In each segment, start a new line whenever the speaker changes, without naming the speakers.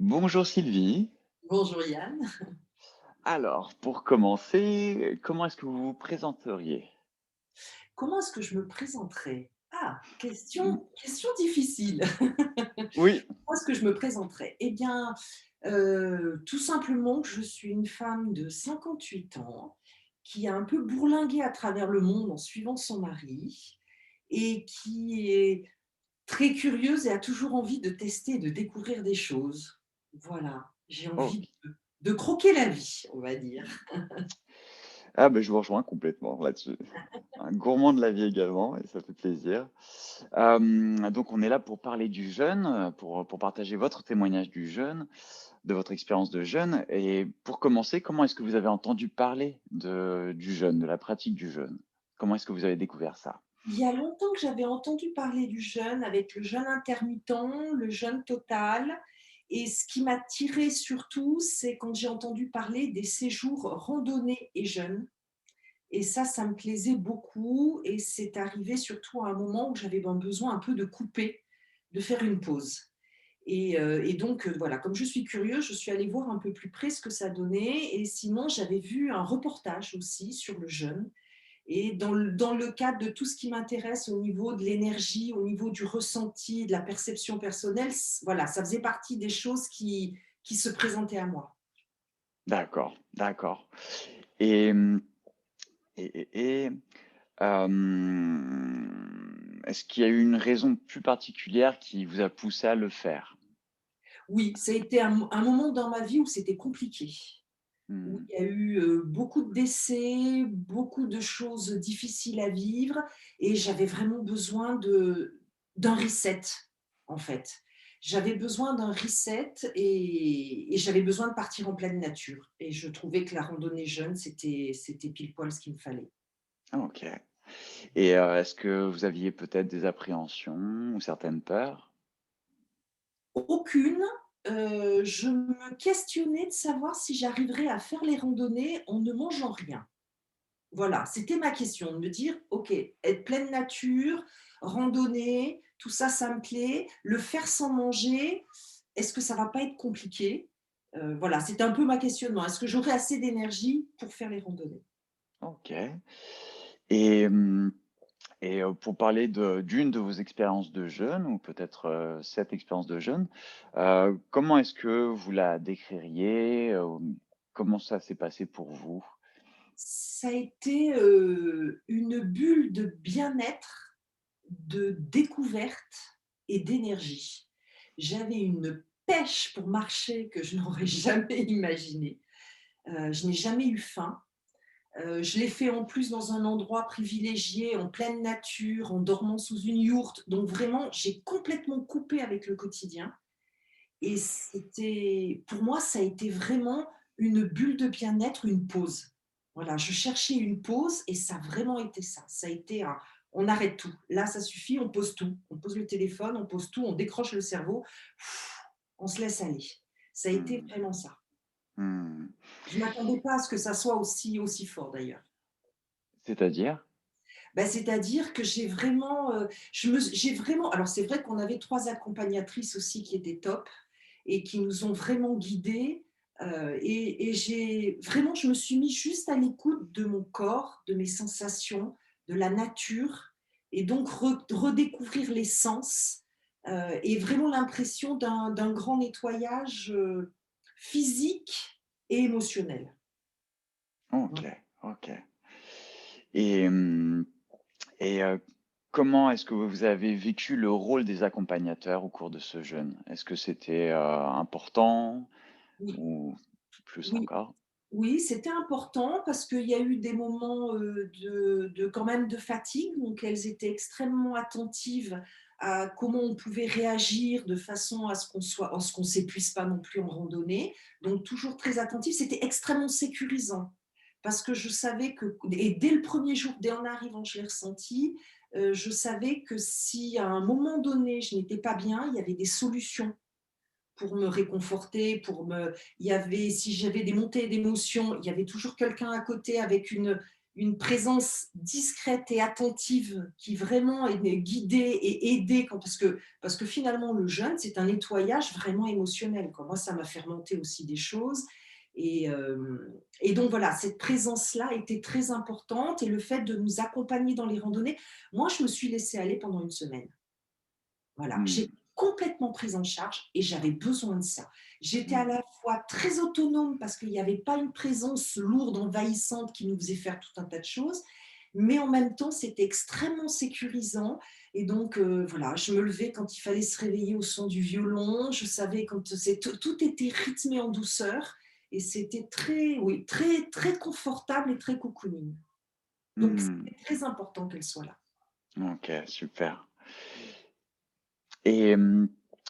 Bonjour Sylvie.
Bonjour Yann.
Alors, pour commencer, comment est-ce que vous vous présenteriez?
Comment est-ce que je me présenterais? Ah,
Mmh,
question difficile.
oui,
Comment est-ce que je me présenterais? Eh bien, tout simplement que je suis une femme de 58 ans qui a un peu bourlingué à travers le monde en suivant son mari et qui est très curieuse et a toujours envie de tester et de découvrir des choses. Voilà, j'ai envie
OK.
de croquer la vie, on va dire.
Ah ben, je vous rejoins complètement là-dessus. Un gourmand de la vie également et ça fait plaisir. Donc on est là pour parler du jeûne, pour partager votre témoignage du jeûne, de votre expérience de jeûne et pour commencer, comment est-ce que vous avez entendu parler du jeûne, de la pratique du jeûne? Comment est-ce que vous avez découvert ça?
Il y a longtemps que j'avais entendu parler du jeûne avec le jeûne intermittent, le jeûne total et ce qui m'a m'attirait surtout, c'est quand j'ai entendu parler des séjours randonnée et jeûne et ça me plaisait beaucoup et c'est arrivé surtout à un moment où j'avais besoin un peu de couper, de faire une pause et donc voilà, comme je suis curieuse, je suis allée voir un peu plus près ce que ça donnait et sinon j'avais vu un reportage aussi sur le jeûne et dans le cadre de tout ce qui m'intéresse au niveau de l'énergie, au niveau du ressenti, de la perception personnelle, voilà, ça faisait partie des choses qui se présentaient à moi.
D'accord, d'accord et mmh et est-ce qu'il y a eu une raison plus particulière qui vous a poussé à le faire?
Oui, ça a été un moment dans ma vie où c'était compliqué, où
Mmh.
il y a eu beaucoup de décès, beaucoup de choses difficiles à vivre et j'avais vraiment besoin d'un reset, en fait. J'avais besoin d'un reset et j'avais besoin de partir en pleine nature et je trouvais que la randonnée jeune, c'était pile poil ce qu'il me fallait.
OK et est-ce que vous aviez peut-être des appréhensions ou certaines peurs?
Aucune, je me questionnais de savoir si j'arriverais à faire les randonnées en ne mangeant rien. Voilà, c'était ma question, de me dire: «OK, être pleine nature, randonnée, tout ça, ça me plaît. Le faire sans manger, est-ce que ça va pas être compliqué?» Voilà, c'était un peu ma questionnement. Est-ce que j'aurai assez d'énergie pour faire les randonnées?
OK et mmh pour parler d'une de vos expériences de jeûne ou peut-être, cette expérience de jeûne, comment est-ce que vous la décririez? Comment ça s'est passé pour vous?
Ça a été, une bulle de bien-être, de découverte et d'énergie. J'avais une pêche pour marcher que je n'aurais jamais imaginée. Je n'ai jamais eu faim. Je l'ai fait en plus dans un endroit privilégié, en pleine nature, en dormant sous une yourte. Donc vraiment, j'ai complètement coupé avec le quotidien et c'était pour moi, ça a été vraiment une bulle de bien-être, une pause. Voilà, je cherchais une pause et ça a vraiment été ça. Ça a été un on arrête tout. Là, ça suffit, on pose tout. On pose le téléphone, on pose tout, on décroche le cerveau, on se laisse aller. Ça a été
Mmh.
vraiment ça.
Mmh.
Je ne m'attendais pas à ce que ça soit aussi fort d'ailleurs.
C'est-à-dire?
Bah, c'est-à-dire que j'ai vraiment alors c'est vrai qu'on avait 3 accompagnatrices aussi qui étaient top et qui nous ont vraiment guidés, et je me suis mis juste à l'écoute de mon corps, de mes sensations, de la nature et donc redécouvrir les sens, et vraiment l'impression d'un grand nettoyage, physique et émotionnel.
OK,
Voilà.
OK et et comment est-ce que vous avez vécu le rôle des accompagnateurs au cours de ce jeûne? Est-ce que c'était, important
Oui,
ou plus
oui.
encore?
Oui, c'était important parce qu'il y a eu des moments, de quand même de fatigue, donc elles étaient extrêmement attentives à comment on pouvait réagir de façon à ce qu'on s'épuise pas non plus en randonnée, donc toujours très attentives. C'était extrêmement sécurisant parce que je savais que et dès le premier jour, dès en arrivant, je l'ai ressenti, je savais que si à un moment donné, je n'étais pas bien, il y avait des solutions pour me réconforter, il y avait si j'avais des montées d'émotions, il y avait toujours quelqu'un à côté avec une présence discrète et attentive qui vraiment est guidée et aidée parce que finalement le jeûne, c'est un nettoyage vraiment émotionnel, quoi. Moi, ça m'a fait remonter aussi des choses et donc voilà, cette présence-là était très importante et le fait de nous accompagner dans les randonnées. Moi, je me suis laissée aller pendant une semaine. Voilà,
Mmh.
j'étais complètement prise en charge et j'avais besoin de ça. J'étais à
Mmh.
la fois très autonome parce qu'il n'y avait pas une présence lourde, envahissante qui nous faisait faire tout un tas de choses, mais en même temps, c'était extrêmement sécurisant et donc voilà, je me levais quand il fallait se réveiller au son du violon, je savais quand tout était rythmé en douceur et c'était très oui, très très confortable et très cocooning. Donc
Mmh.
c'était très important qu'elle soit là.
OK, super. Et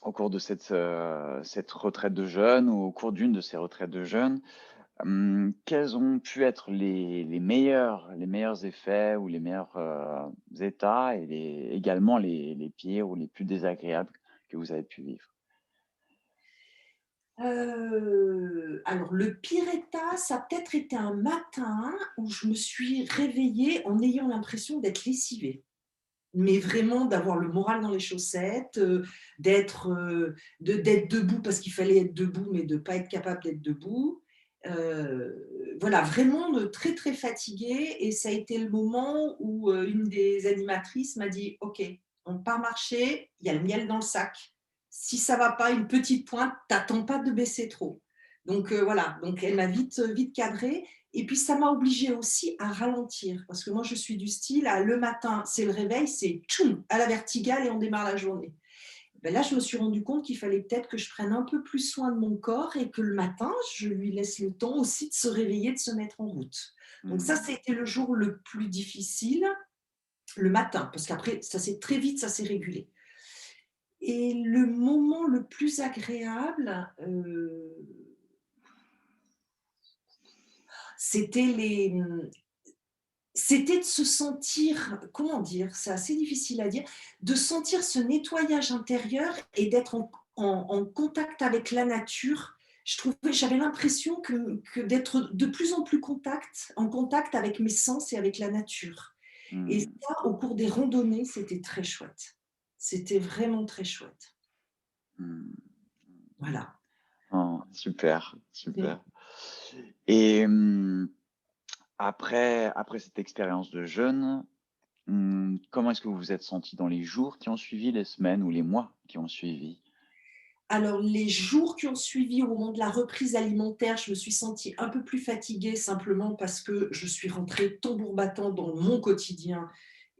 au cours de cette retraite de jeûne ou au cours d'une de ces retraites de jeûne, quels ont pu être les meilleurs effets ou les meilleurs, états et également les pires ou les plus désagréables que vous avez pu vivre?
Alors le pire état, ça a peut-être été un matin où je me suis réveillée en ayant l'impression d'être lessivée. Mais vraiment d'avoir le moral dans les chaussettes, d'être debout parce qu'il fallait être debout, mais de ne pas être capable d'être debout. Voilà, vraiment de très, très fatiguée et ça a été le moment où, une des animatrices m'a dit: «OK, on part marcher, il y a le miel dans le sac. Si ça va pas, une petite pointe, t'attends pas de baisser trop». Donc, voilà, donc elle m'a vite cadrée et puis ça m'a obligée aussi à ralentir parce que moi je suis du style à le matin, c'est le réveil, c'est tchoum, à la verticale et on démarre la journée. Ben là, je me suis rendu compte qu'il fallait peut-être que je prenne un peu plus soin de mon corps et que le matin, je lui laisse le temps aussi de se réveiller, de se mettre en route. Donc ça,
Mmh.
c'était le jour le plus difficile, le matin, parce qu'après, ça s'est très vite, ça s'est régulé. Et le moment le plus agréable, c'était c'était de se sentir, comment dire? C'est assez difficile à dire, de sentir ce nettoyage intérieur et d'être en contact avec la nature. J'avais l'impression que d'être de plus en plus en contact avec mes sens et avec la nature. Et
Mmh.
ça, au cours des randonnées, c'était très chouette. C'était vraiment très chouette.
Mmh.
Voilà.
Oh, super,
Mmh.
super. Et après cette expérience de jeûne, comment est-ce que vous vous êtes senti dans les jours qui ont suivi, les semaines ou les mois qui ont suivi?
Alors, les jours qui ont suivi, au moment de la reprise alimentaire, je me suis sentie un peu plus fatiguée simplement parce que je suis rentrée tambour battant dans mon quotidien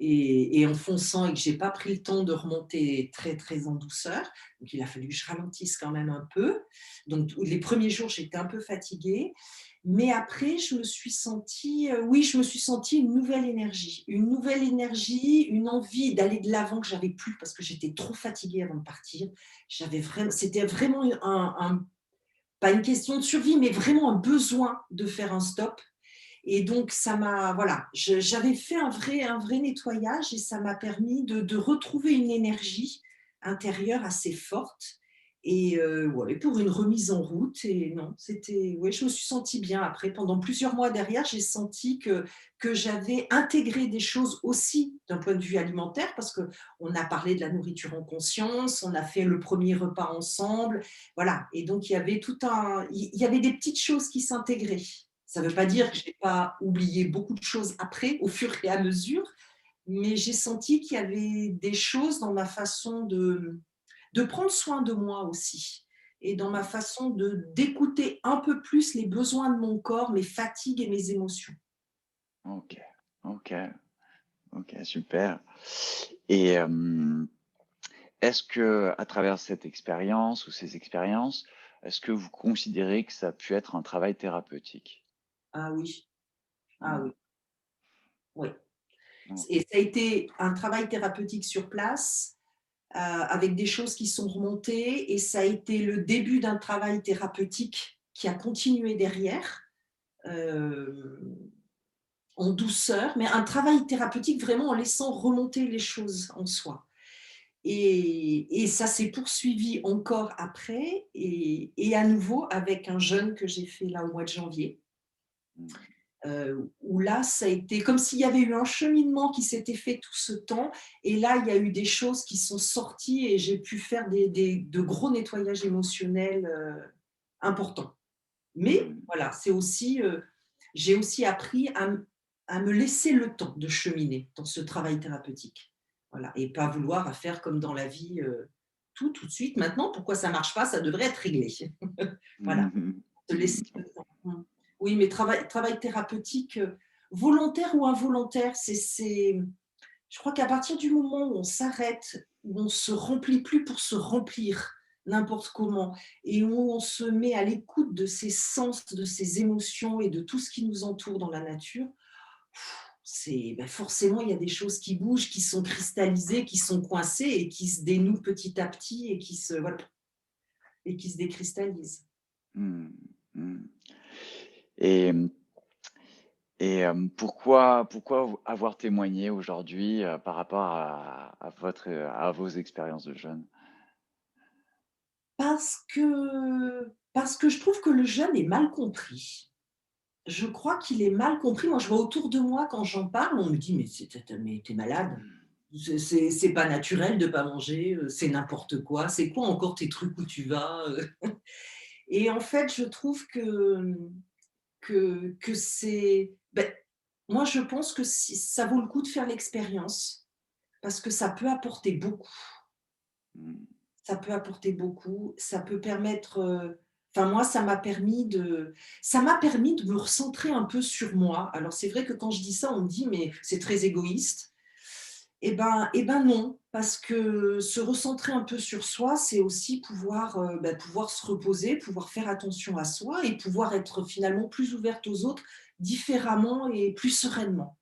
et en fonçant et que j'ai pas pris le temps de remonter très, très en douceur. Donc il a fallu que je ralentisse quand même un peu. Donc les premiers jours, j'étais un peu fatiguée, mais après je me suis sentie, oui, je me suis sentie une nouvelle énergie, une envie d'aller de l'avant que j'avais plus parce que j'étais trop fatiguée avant de partir. C'était vraiment pas une question de survie, mais vraiment un besoin de faire un stop. Et donc, voilà, j'avais fait un vrai nettoyage et ça m'a permis de retrouver une énergie intérieure assez forte. Et ouais, pour une remise en route. Et non, ouais, je me suis sentie bien. Après, pendant plusieurs mois derrière, j'ai senti que j'avais intégré des choses aussi d'un point de vue alimentaire, parce qu'on a parlé de la nourriture en conscience, on a fait le premier repas ensemble. Voilà. Et donc, il y avait des petites choses qui s'intégraient. Ça ne veut pas dire que
Mmh.
je n'ai pas oublié beaucoup de choses après, au fur et à mesure, mais j'ai senti qu'il y avait des choses dans ma façon de prendre soin de moi aussi et dans ma façon d'écouter un peu plus les besoins de mon corps, mes fatigues et mes émotions.
OK, OK, OK, super. Et est-ce que, à travers cette expérience ou ces expériences, est-ce que vous considérez que ça a pu être un travail thérapeutique?
Ah oui, ah
Mmh.
oui, oui. Et
OK.
ça a été un travail thérapeutique sur place, avec des choses qui sont remontées et ça a été le début d'un travail thérapeutique qui a continué derrière. Hem En douceur, mais un travail thérapeutique vraiment en laissant remonter les choses en soi. Et ça s'est poursuivi encore après et à nouveau avec un jeûne que j'ai fait là au mois de janvier.
Mmh.
où là, ça a été comme s'il y avait eu un cheminement qui s'était fait tout ce temps et là, il y a eu des choses qui sont sorties et j'ai pu faire de gros nettoyages émotionnels, importants. Mais
Mmh.
voilà, c'est aussi, j'ai aussi appris à me laisser le temps de cheminer dans ce travail thérapeutique. Voilà et pas vouloir à faire comme dans la vie, tout de suite. Maintenant, pourquoi ça marche pas? Ça devrait être réglé. Voilà,
Mmh
se laisser
mh.
le temps. Oui, mais travail thérapeutique, volontaire ou involontaire, c'est je crois qu'à partir du moment où on s'arrête, où on se remplit plus pour se remplir n'importe comment et où on se met à l'écoute de ses sens, de ses émotions et de tout ce qui nous entoure dans la nature, c'est forcément il y a des choses qui bougent, qui sont cristallisées, qui sont coincées et qui se dénouent petit à petit et qui se voilà et qui se décristallisent.
Mmh. Mmh. Et pourquoi avoir témoigné aujourd'hui, par rapport à vos expériences de jeunes?
Parce que je trouve que le jeune est mal compris. Je crois qu'il est mal compris. Moi, je vois autour de moi quand j'en parle, on me dit: Mais tu malade, c'est pas naturel de pas manger, c'est n'importe quoi, c'est quoi encore tes trucs où tu vas, Et en fait, je trouve que c'est moi, je pense que si ça vaut le coup de faire l'expérience parce que ça peut apporter beaucoup.
Mmh.
Ça peut apporter beaucoup, ça peut permettre, enfin moi ça m'a permis de me recentrer un peu sur moi. Alors c'est vrai que quand je dis ça, on me dit: «Mais c'est très égoïste». Et ben non, parce que se recentrer un peu sur soi, c'est aussi pouvoir se reposer, pouvoir faire attention à soi et pouvoir être finalement plus ouverte aux autres différemment et plus sereinement.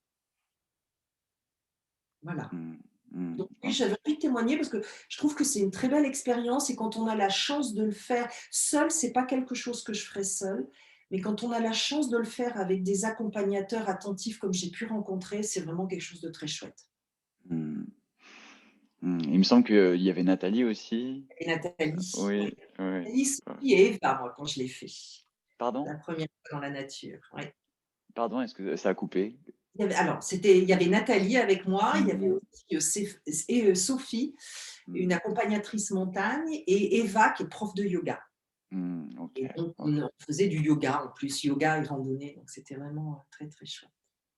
Voilà.
Mmh. Mmh.
Donc oui,
OK.
j'avais envie de témoigner parce que je trouve que c'est une très belle expérience et quand on a la chance de le faire seul, c'est pas quelque chose que je ferais seule, mais quand on a la chance de le faire avec des accompagnateurs attentifs comme j'ai pu rencontrer, c'est vraiment quelque chose de très chouette.
Mmh. Mmh. Il me semble qu'il y avait Nathalie aussi?
Et Nathalie, oui,
Oui, oui.
Nathalie,
Ouais.
Sophie et Eva, moi, quand je l'ai fait,
Pardon?
la première fois dans la nature, oui.
Pardon, est-ce que ça a coupé?
Il y avait Nathalie avec moi, il y avait
Mmh.
aussi, Sophie, une
Mmh.
accompagnatrice montagne et Eva qui est prof de yoga.
Mmh. OK,
Et donc
OK.
on faisait du yoga en plus, yoga et randonnée, donc c'était vraiment, très, très chouette.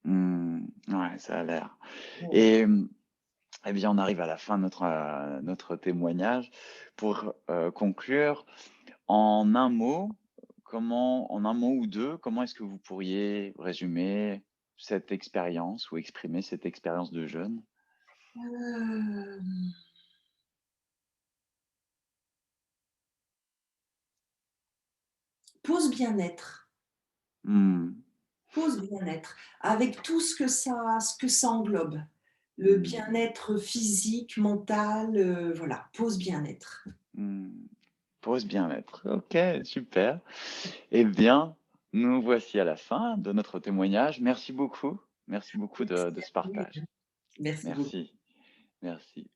Mmh. Ouais, ça a l'air.
Ouais.
Et eh bien, on arrive à la fin de notre témoignage. Pour, conclure, en un mot, en un mot ou 2, comment est-ce que vous pourriez résumer cette expérience ou exprimer cette expérience de jeûne?
Hem, pause bien-être,
Mmh.
pause bien-être, avec tout ce que ça englobe. Le
Mmh.
bien-être physique, mental, voilà, pause bien-être.
Mmh. Pause bien-être. OK, super. Eh bien, nous voici à la fin de notre témoignage. Merci beaucoup. Merci beaucoup de
Merci
ce
à vous.
partage.
Merci beaucoup.
Merci. Merci.